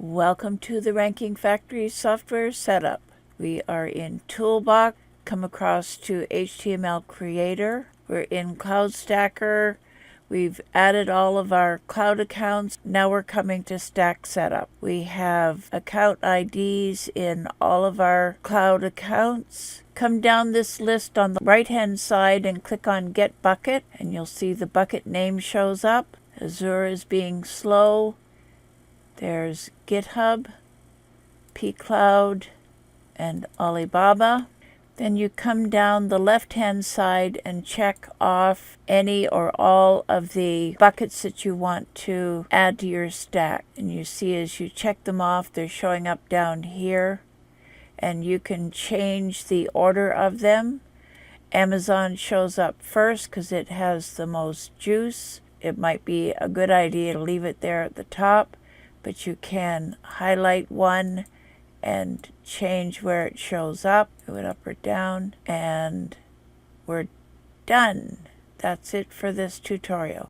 Welcome to the Ranking Factory software setup. We are in Toolbox, come across to HTML Creator. We're in Cloud Stacker. We've added all of our cloud accounts. Now we're coming to Stack Setup. We have account IDs in all of our cloud accounts. Come down this list on the right-hand side and click on Get Bucket, and you'll see the bucket name shows up. Azure is being slow. There's GitHub, pCloud, and Alibaba. Then you come down the left-hand side and check off any or all of the buckets that you want to add to your stack. And you see as you check them off, they're showing up down here. And you can change the order of them. Amazon shows up first because it has the most juice. It might be a good idea to leave it there at the top, but you can highlight one and change where it shows up, move it up or down, and we're done. That's it for this tutorial.